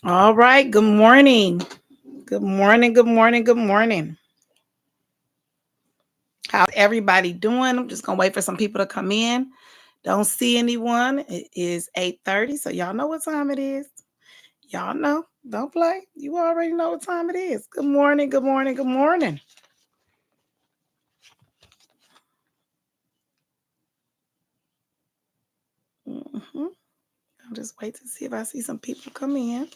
All right. Good morning. Good morning. Good morning. Good morning. How's everybody doing? I'm just gonna wait for some people to come in. Don't see anyone. It is 8:30, so y'all know what time it is. Y'all know. Don't play. You already know what time it is. Good morning. Good morning. Good morning. Mhm. I'll just wait to see if I see some people come in.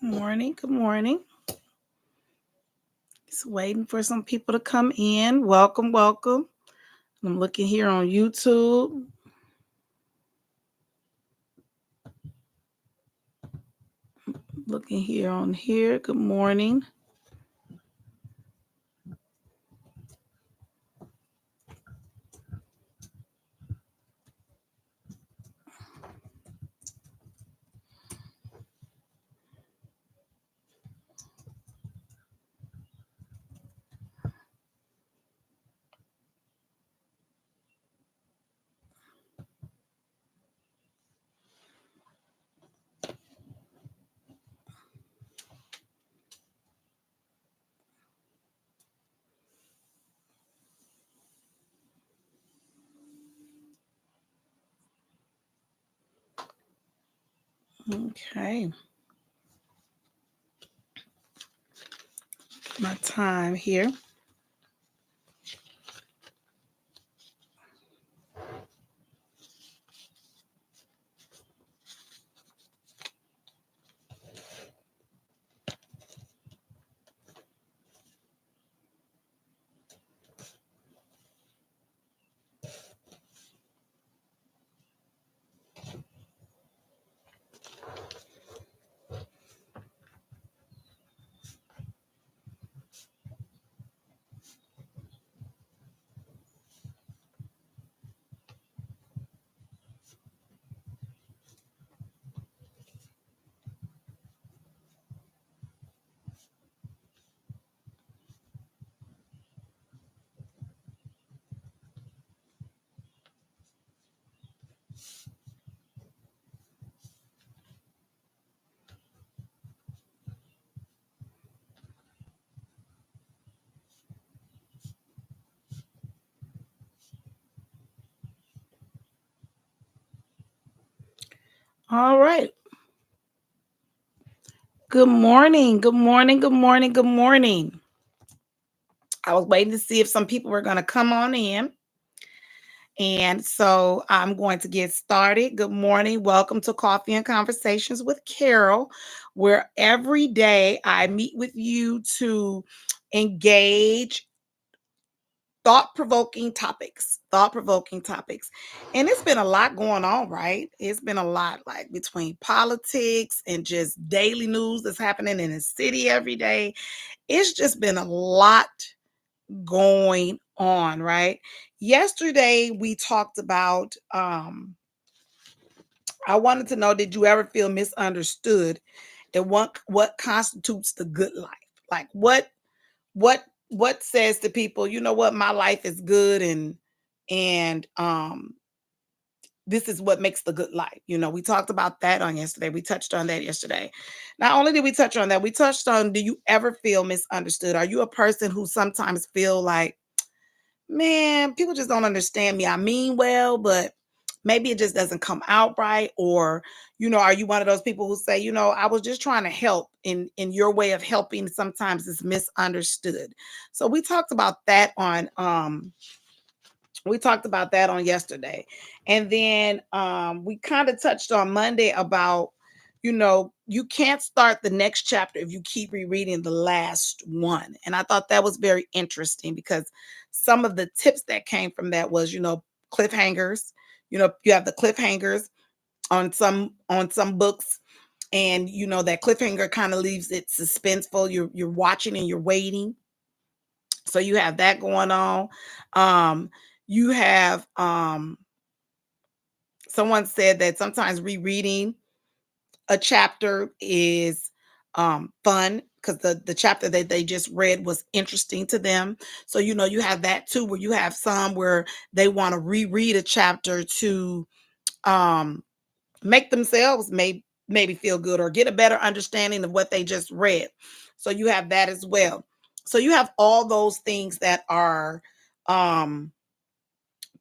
Good morning. Good morning. Just waiting for some people to come in. Welcome, welcome. I'm looking here on YouTube. Looking here on here. Good morning. Okay. My time here. All right. Good morning. Good morning. Good morning. Good morning. I was waiting to see if some people were going to come on in. And so I'm going to get started. Good morning. Welcome to Coffee and Conversations with Carol, where every day I meet with you to engage thought provoking topics. And it's been a lot going on, right? It's been a lot, like between politics and just daily news that's happening in the city every day. It's just been a lot going on, right? Yesterday we talked about I wanted to know, did you ever feel misunderstood, and what constitutes the good life? Like what says to people, you know what, my life is good, and this is what makes the good life. We talked about that on yesterday. We touched on that yesterday. Not only did we touch on that, we touched on, do you ever feel misunderstood? Are you a person who sometimes feel like, man, people just don't understand me? I mean well, but maybe it just doesn't come out right. Or, are you one of those people who say, I was just trying to help, in your way of helping sometimes is misunderstood. So we talked about that on yesterday. And then we kind of touched on Monday about, you can't start the next chapter if you keep rereading the last one. And I thought that was very interesting, because some of the tips that came from that was, cliffhangers. You have the cliffhangers on some books, and that cliffhanger kind of leaves it suspenseful. You're watching and you're waiting. So you have that going on. Um, you have someone said that sometimes rereading a chapter is fun because the chapter that they just read was interesting to them. So you have that too, where you have some where they want to reread a chapter to um make themselves maybe feel good or get a better understanding of what they just read. So you have that as well. So you have all those things that are um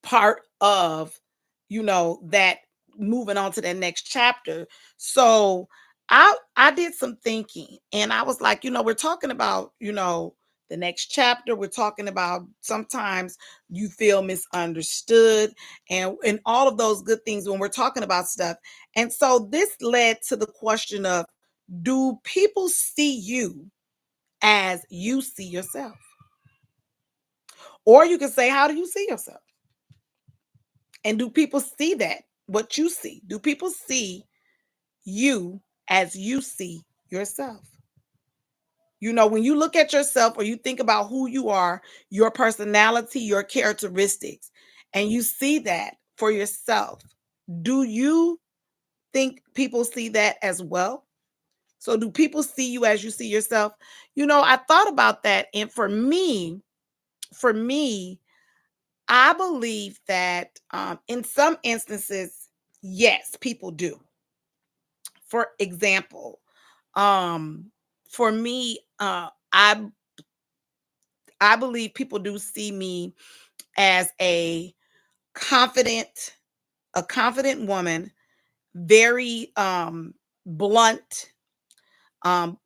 part of that moving on to that next chapter. So I did some thinking, and I was like, we're talking about the next chapter. We're talking about sometimes you feel misunderstood, and all of those good things when we're talking about stuff. And so this led to the question of, do people see you as you see yourself? Or you can say, how do you see yourself? And do people see that, what you see? Do people see you as you see yourself? When you look at yourself or you think about who you are, your personality, your characteristics, and you see that for yourself, do you think people see that as well? So, do people see you as you see yourself? I thought about that. And for me, I believe that in some instances, yes, people do. For example, um, for me, I believe people do see me as confident, a confident woman, very blunt,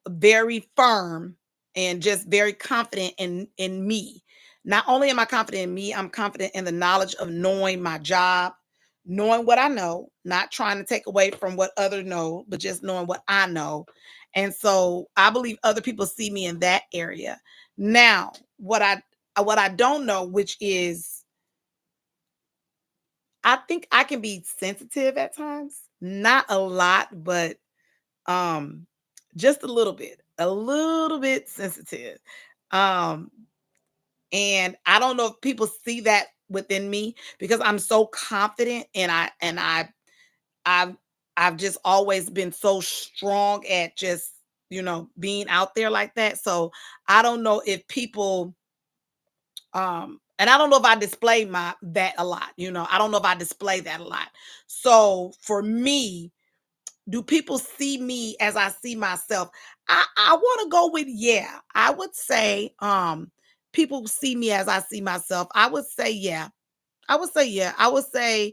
very firm, and just very confident in me. Not only am I confident in me, I'm confident in the knowledge of knowing my job, knowing what I know, not trying to take away from what others know, but just knowing what I know. And so I believe other people see me in that area. Now, what I don't know, which is, I think I can be sensitive at times, not a lot, but um, just a little bit sensitive. Um, and I don't know if people see that within me because I'm so confident, I've I've just always been so strong at just, being out there like that. So I don't know if people and I don't know if I display my that a lot, I don't know if I display that a lot. So for me, do people see me as I see myself? I want to go with, yeah. I would say people see me as I see myself. I would say yeah. I would say yeah. I would say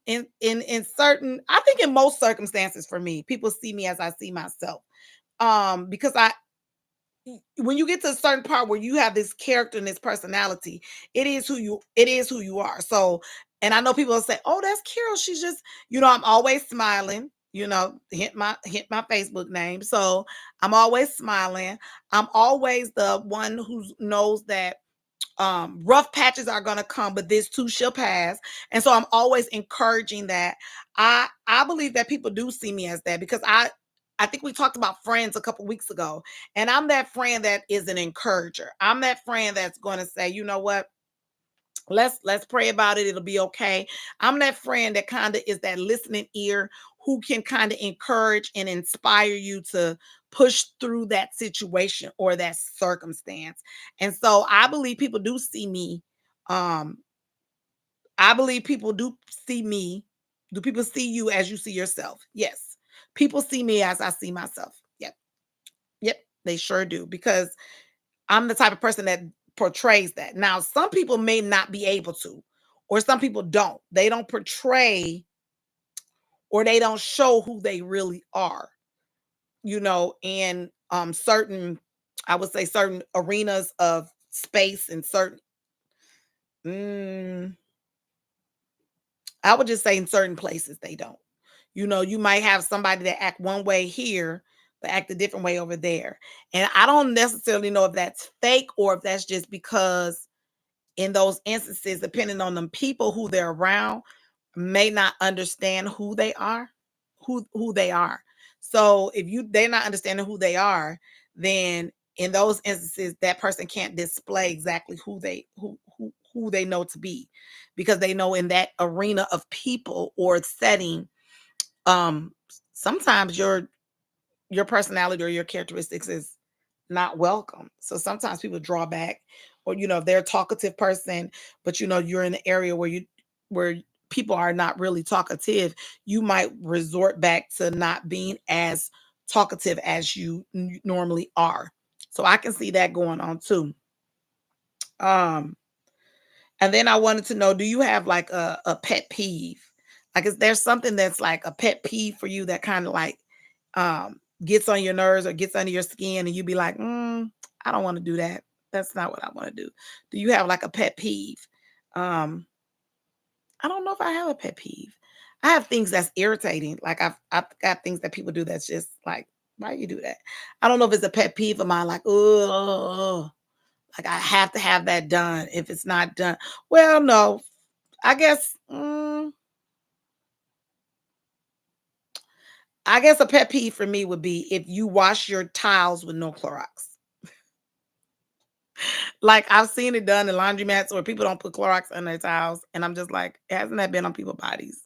in certain, I think in most circumstances for me, people see me as I see myself. Because when you get to a certain part where you have this character and this personality, it is who you are. So, and I know people will say, oh, that's Carol, she's just, I'm always smiling, hit my Facebook name. So I'm always smiling. I'm always the one who knows that rough patches are going to come, but this too shall pass. And so I'm always encouraging that. I believe that people do see me as that because I think we talked about friends a couple weeks ago, and I'm that friend that is an encourager. I'm that friend that's going to say, you know what, let's pray about it, it'll be okay. I'm that friend that kind of is that listening ear who can kind of encourage and inspire you to push through that situation or that circumstance. And so I believe people do see me. um I believe people do see me. Do people see you as you see yourself? Yes, people see me as I see myself. Yep. Yep, they sure do, because I'm the type of person that portrays that. Now, some people may not be able to, or some people don't. They don't portray or they don't show who they really are, in certain, I would say certain arenas of space and certain, mm, I would just say in certain places they don't. You might have somebody that act one way here, but act a different way over there. And I don't necessarily know if that's fake or if that's just because in those instances, depending on the people who they're around, may not understand who they are. So if they're not understanding who they are, then in those instances, that person can't display exactly who they know to be, because they know in that arena of people or setting, um, sometimes your personality or your characteristics is not welcome. So sometimes people draw back, or if they're a talkative person, but you're in an area where people are not really talkative, you might resort back to not being as talkative as you normally are. So I can see that going on too. Um, and then I wanted to know, do you have like a pet peeve? Like, is there something that's like a pet peeve for you that kind of like gets on your nerves or gets under your skin, and you be like, I don't want to do that. That's not what I want to do. Do you have like a pet peeve? Um, I don't know if I have a pet peeve. I have things that's irritating. Like I've got things that people do that's just like, why you do that? I don't know if it's a pet peeve of mine, like, oh, like I have to have that done. If it's not done, well, no, I guess a pet peeve for me would be if you wash your tiles with no Clorox. Like, I've seen it done in laundromats where people don't put Clorox on their towels, and I'm just like, hasn't that been on people's bodies?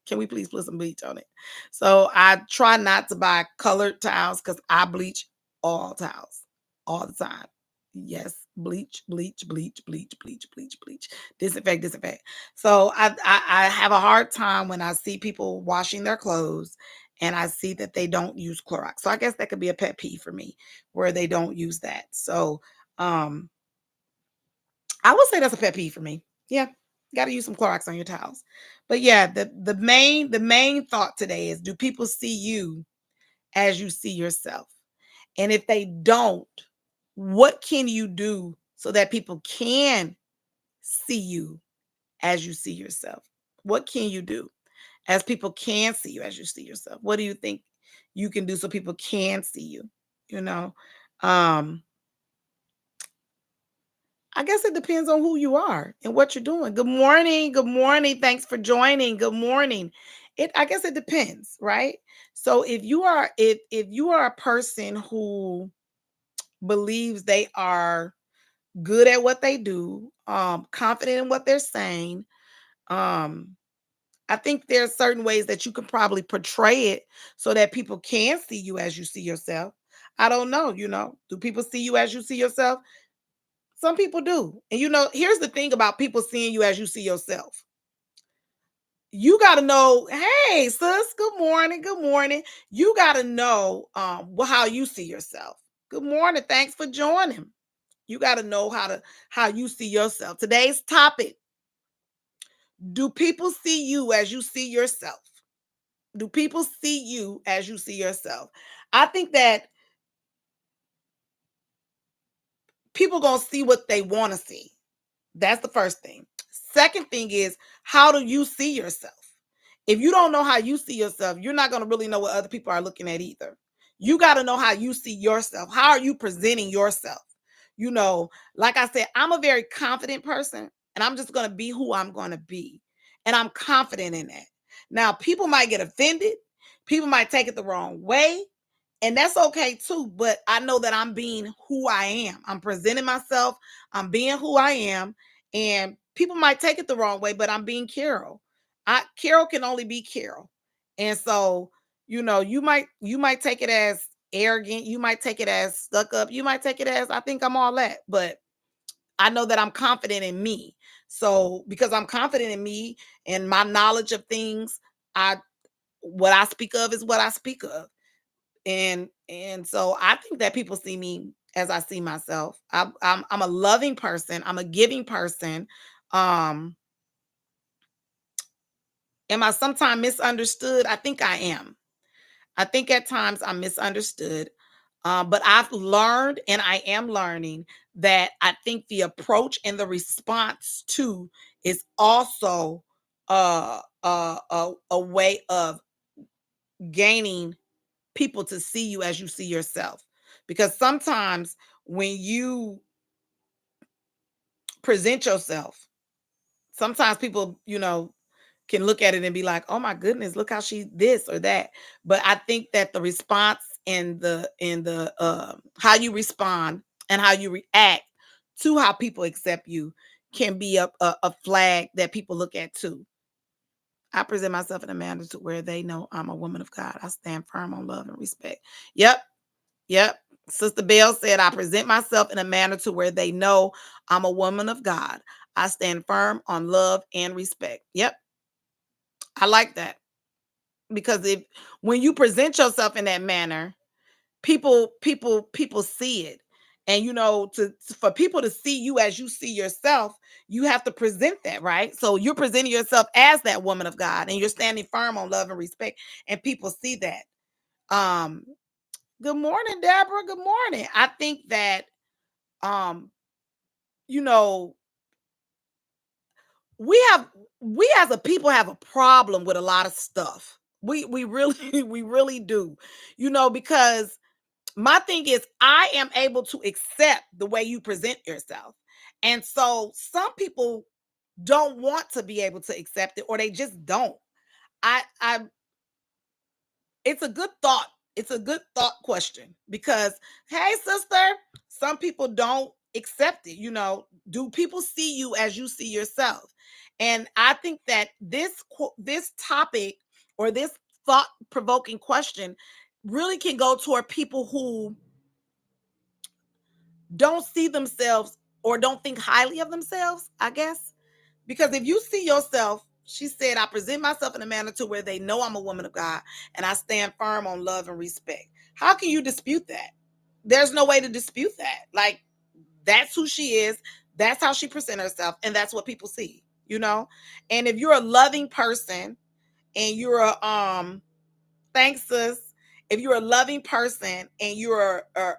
Can we please put some bleach on it? So I try not to buy colored towels because I bleach all towels all the time. Yes, bleach, bleach, bleach, bleach, bleach, bleach, bleach, disinfect, disinfect. So I have a hard time when I see people washing their clothes and I see that they don't use Clorox. So I guess that could be a pet peeve for me where they don't use that. So um I would say that's a pet peeve for me. Yeah, got to use some Clorox on your towels. But yeah, the main thought today is: do people see you as you see yourself? And if they don't, what can you do so that people can see you as you see yourself? What can you do as people can see you as you see yourself? What do you think you can do so people can see you? You know, um, I guess it depends on who you are and what you're doing. Good morning. Good morning. Thanks for joining. Good morning. I guess it depends, right? So if you are a person who believes they are good at what they do, confident in what they're saying, um, I think there's certain ways that you can probably portray it so that people can see you as you see yourself. I don't know, do people see you as you see yourself? Some people do. And here's the thing about people seeing you as you see yourself. You got to know, hey, sis, good morning. Good morning. You got to know how you see yourself. Good morning. Thanks for joining. You got to know how you see yourself. Today's topic: do people see you as you see yourself? Do people see you as you see yourself? I think that people going to see what they want to see. That's the first thing. Second thing is, how do you see yourself? If you don't know how you see yourself, you're not going to really know what other people are looking at either. You got to know how you see yourself. How are you presenting yourself? Like I said, I'm a very confident person, and I'm just going to be who I'm going to be. And I'm confident in that. Now, people might get offended. People might take it the wrong way. And that's okay too. But I know that I'm being who I am. I'm presenting myself. I'm being who I am. And people might take it the wrong way, but I'm being Carol. Carol can only be Carol. And so, you might take it as arrogant, you might take it as stuck up, you might take it as I think I'm all that. But I know that I'm confident in me. So because I'm confident in me and my knowledge of things, I what I speak of is what I speak of. And so I think that people see me as I see myself. I'm a loving person. I'm a giving person. Um, am I sometimes misunderstood? I think I am. I think at times I'm misunderstood. But I've learned, and I am learning, that I think the approach and the response to is also a way of gaining people to see you as you see yourself. Because sometimes when you present yourself, sometimes people, can look at it and be like, "Oh my goodness, look how she this or that." But I think that the response and the how you respond and how you react to how people accept you can be a flag that people look at too. I present myself in a manner to where they know I'm a woman of God. I stand firm on love and respect. Yep, yep. Sister Bell said, I present myself in a manner to where they know I'm a woman of God. I stand firm on love and respect. Yep, I like that. Because if when you present yourself in that manner, people see it. And to for people to see you as you see yourself, you have to present that, right? So you're presenting yourself as that woman of God and you're standing firm on love and respect, and people see that. Um Good morning, Deborah. Good morning. I think that um you know we have we as a people have a problem with a lot of stuff. We really we really do. Because my thing is, I am able to accept the way you present yourself. And so some people don't want to be able to accept it, or they just don't. I It's a good thought. It's a good thought question because, hey, sister, some people don't accept it. Do people see you as you see yourself? And I think that this topic, or this thought provoking question, really can go toward people who don't see themselves or don't think highly of themselves, I guess. Because if you see yourself, she said, I present myself in a manner to where they know I'm a woman of God and I stand firm on love and respect. How can you dispute that? There's no way to dispute that. Like, that's who she is. That's how she presents herself. And that's what people see. And if you're a loving person and you're thanks, sis. If you're a loving person and you're a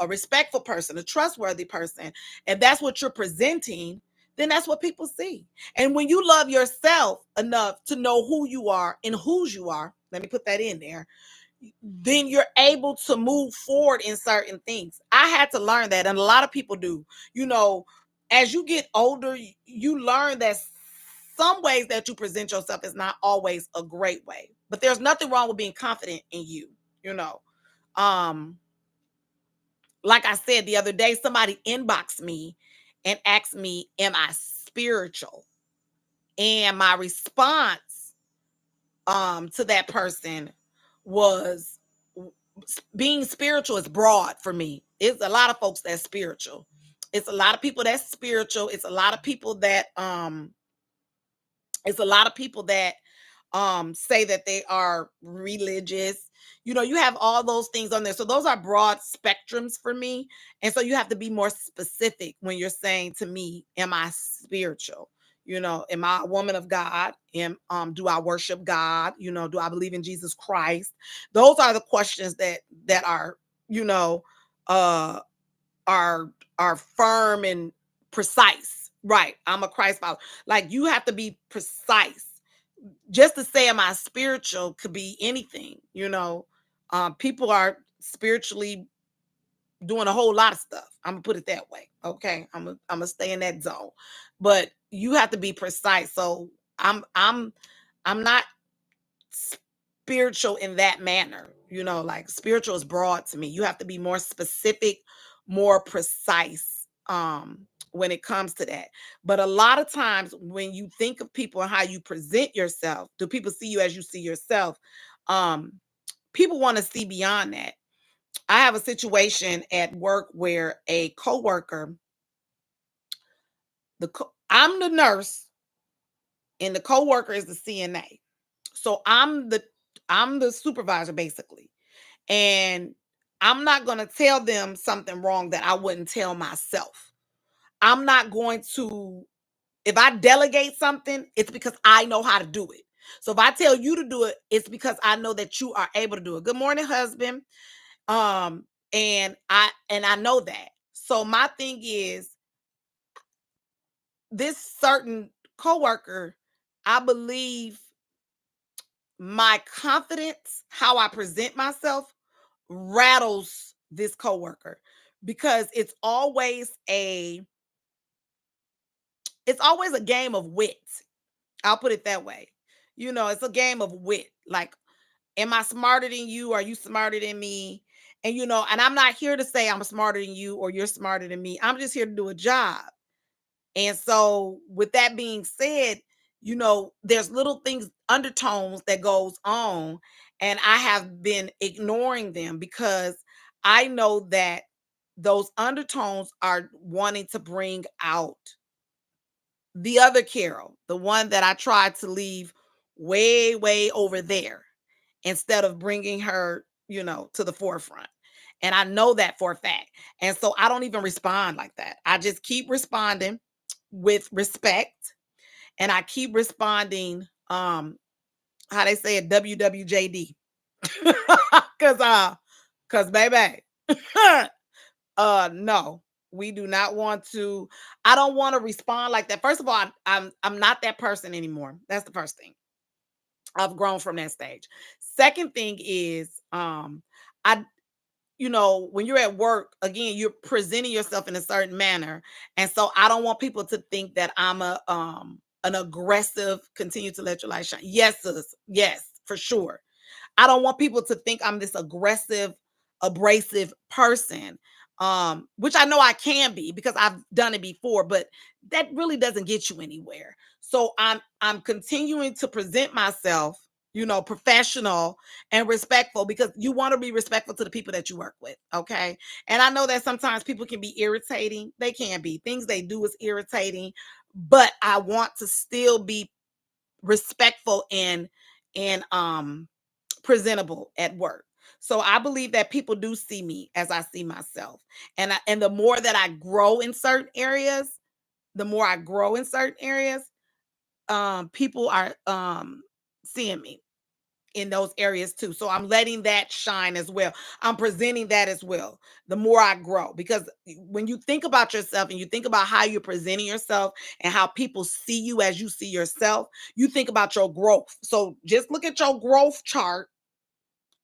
respectful person, a trustworthy person, and that's what you're presenting, then that's what people see. And when you love yourself enough to know who you are and whose you are, let me put that in there, then you're able to move forward in certain things. I had to learn that, and a lot of people do. You know, as you get older, you learn that some ways that you present yourself is not always a great way. But there's nothing wrong with being confident in you, you know. Um, like I said the other day, somebody inboxed me and asked me, am I spiritual? And my response to that person was, being spiritual is broad for me. It's a lot of folks that's spiritual. It's a lot of people that's spiritual. It's a lot of people that say that they are religious. You have all those things on there. So those are broad spectrums for me. And so you have to be more specific when you're saying to me, am I spiritual? Am I a woman of God? Do I worship God? Do I believe in Jesus Christ? Those are the questions that are, you know, uh are are firm and precise. Right. I'm a Christ follower. Like, you have to be precise. Just to say am I spiritual could be anything. People are spiritually doing a whole lot of stuff. I'm gonna put it that way. Okay. I'm gonna stay in that zone. But you have to be precise. So I'm not spiritual in that manner. Like, spiritual is broad to me. You have to be more specific, more precise when it comes to that. But a lot of times when you think of people and how you present yourself, do people see you as you see yourself? Um People want to see beyond that. I have a situation at work where a coworker, I'm the nurse and the coworker is the CNA. So I'm the supervisor, basically. And I'm not going to tell them something wrong that I wouldn't tell myself. I'm not going to, if I delegate something, it's because I know how to do it. So if I tell you to do it, it's because I know that you are able to do it. Good morning, husband. And I know that. So my thing is, this certain coworker, I believe my confidence, how I present myself, rattles this coworker, because it's always a game of wit. I'll put it that way. It's a game of wit. Like, am I smarter than you? Are you smarter than me? And I'm not here to say I'm smarter than you or you're smarter than me. I'm just here to do a job. And so with that being said, there's little things, undertones that goes on, and I have been ignoring them because I know that those undertones are wanting to bring out the other Carol, the one that I tried to leave way, way over there instead of bringing her, to the forefront. And I know that for a fact. And so I don't even respond like that. I just keep responding with respect, and I keep responding how they say it, WWJD. Cuz baby. No. We do not want to. I don't want to respond like that. First of all, I'm not that person anymore. That's the first thing. I've grown from that stage. Second thing is I when you're at work, again, you're presenting yourself in a certain manner. And so I don't want people to think that I'm an aggressive, continue to let your light shine. Yes, sis. Yes, for sure. I don't want people to think I'm this aggressive, abrasive person. Which I know I can be because I've done it before, but that really doesn't get you anywhere. So I'm continuing to present myself, professional and respectful, because you want to be respectful to the people that you work with. Okay. And I know that sometimes people can be irritating. They can be. Things they do is irritating, but I want to still be respectful and presentable at work. So I believe that people do see me as I see myself. And the more that I grow in certain areas, the more I grow in certain areas, people are seeing me in those areas too. So I'm letting that shine as well. I'm presenting that as well. The more I grow, because when you think about yourself and you think about how you're presenting yourself and how people see you as you see yourself, you think about your growth. So just look at your growth chart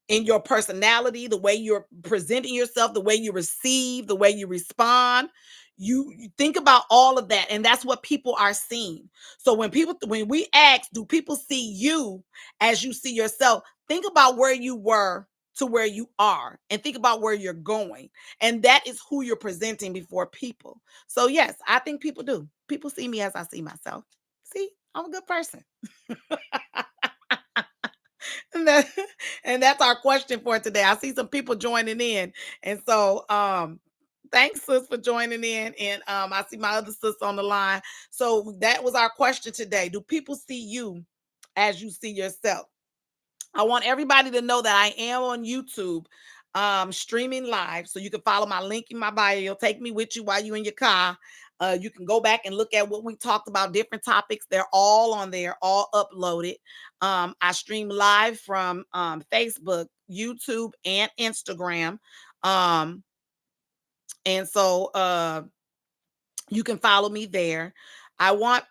in your personality, the way you're presenting yourself, the way you receive, the way you respond. You think about all of that, and that's what people are seeing. So when we ask, do people see you as you see yourself? Think about where you were to where you are, and think about where you're going. And that is who you're presenting before people. So yes, I think people do. People see me as I see myself. See, I'm a good person. And, that, and that's our question for today. I see some people joining in. And so thanks, sis, for joining in. And I see my other sis on the line. So that was our question today. Do people see you as you see yourself? I want everybody to know that I am on YouTube streaming live. So you can follow my link in my bio. You'll take me with you while you're in your car. You can go back and look at what we talked about, different topics. They're all on there, all uploaded. I stream live from Facebook, YouTube, and Instagram. Um, and so you can follow me there. I want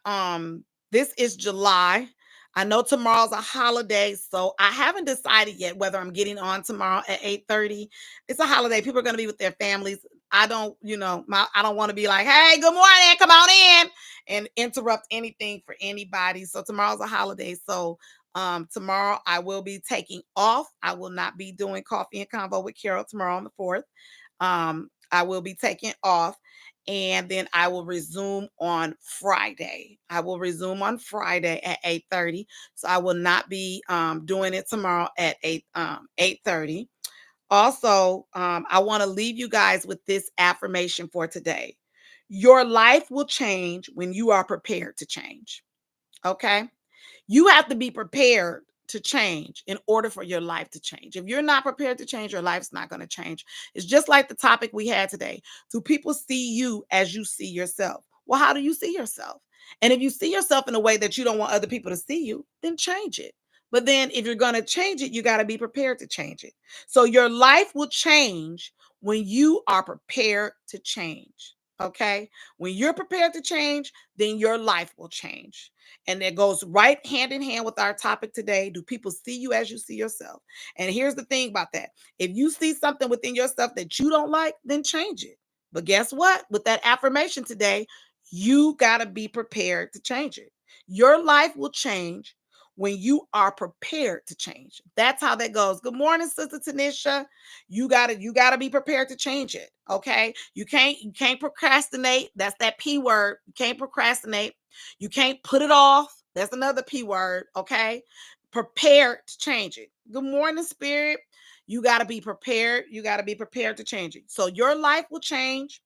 This is July. I know tomorrow's a holiday, so I haven't decided yet whether I'm getting on tomorrow at 8:30. It's a holiday. People are going to be with their families. I don't, I don't want to be like, "Hey, good morning, come on in," and interrupt anything for anybody. So tomorrow's a holiday. So tomorrow I will be taking off. I will not be doing coffee and convo with Carol tomorrow on the 4th. I will be taking off, and then I will resume on Friday. I will resume on Friday at 8:30. So I will not be doing it tomorrow at 8:30. Also, I want to leave you guys with this affirmation for today. Your life will change when you are prepared to change. Okay? You have to be prepared to change in order for your life to change. If you're not prepared to change, your life's not going to change. It's just like the topic we had today. Do people see you as you see yourself? Well, how do you see yourself? And if you see yourself in a way that you don't want other people to see you, then change it. But then if you're going to change it, you got to be prepared to change it. So your life will change when you are prepared to change. Okay? When you're prepared to change, then your life will change. And it goes right hand in hand with our topic today. Do people see you as you see yourself? And here's the thing about that. If you see something within yourself that you don't like, then change it. But guess what? With that affirmation today, you got to be prepared to change it. Your life will change when you are prepared to change. That's how that goes. Good morning, Sister Tanisha. You gotta be prepared to change it. Okay. You can't procrastinate. That's that P word. You can't procrastinate. You can't put it off. That's another P word. Okay. Prepared to change it. Good morning, Spirit. You got to be prepared. You got to be prepared to change it. So your life will change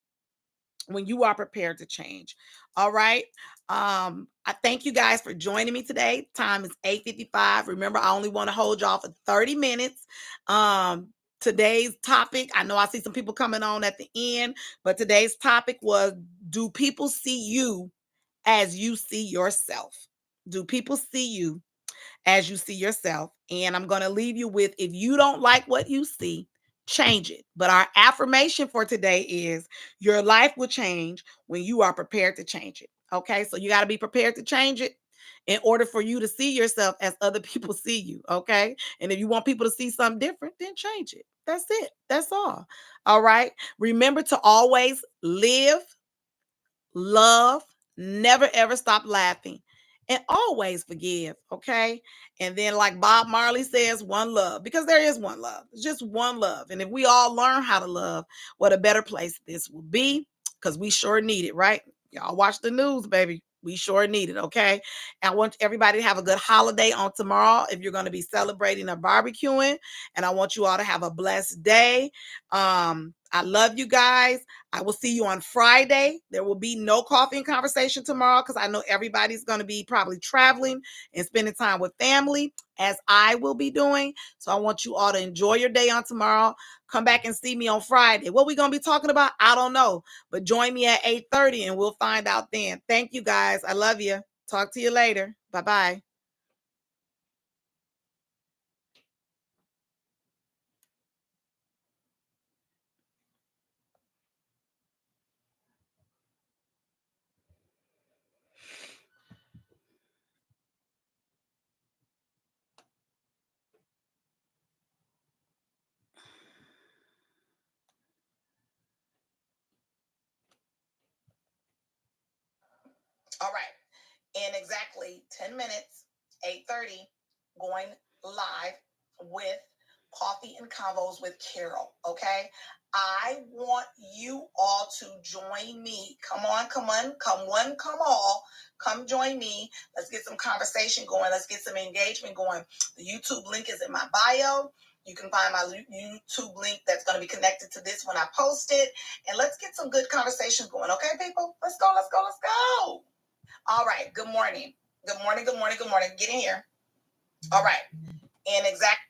when you are prepared to change. All right. I thank you guys for joining me today. Time is 8:55. Remember, I only want to hold y'all for 30 minutes. Today's topic, I know I see some people coming on at the end, but today's topic was, do people see you as you see yourself? Do people see you as you see yourself? And I'm going to leave you with, if you don't like what you see, change it. But our affirmation for today is, your life will change when you are prepared to change it. Okay, so you got to be prepared to change it in order for you to see yourself as other people see you. Okay, and if you want people to see something different, then change it. That's it. That's all. All right, remember to always live, love, never ever stop laughing, and always forgive. Okay. And then, like Bob Marley says, one love, because there is one love. It's just one love. And if we all learn how to love, what a better place this will be, because we sure need it, right? Y'all watch the news, baby. We sure need it. Okay. And I want everybody to have a good holiday on tomorrow if you're going to be celebrating or barbecuing. And I want you all to have a blessed day. I love you guys. I will see you on Friday. There will be no coffee and conversation tomorrow because I know everybody's going to be probably traveling and spending time with family, as I will be doing. So I want you all to enjoy your day on tomorrow. Come back and see me on Friday. What we going to be talking about, I don't know. But join me at 8:30 and we'll find out then. Thank you guys. I love you. Talk to you later. Bye-bye. All right. In exactly 10 minutes, 8:30, going live with Coffee and Convos with Carol. Okay. I want you all to join me. Come on, come on, come one, come all. Come join me. Let's get some conversation going. Let's get some engagement going. The YouTube link is in my bio. You can find my YouTube link that's going to be connected to this when I post it. And let's get some good conversations going. Okay, people? Let's go, let's go, let's go. All right. Good morning. Good morning. Good morning. Good morning. Get in here. All right. And exactly.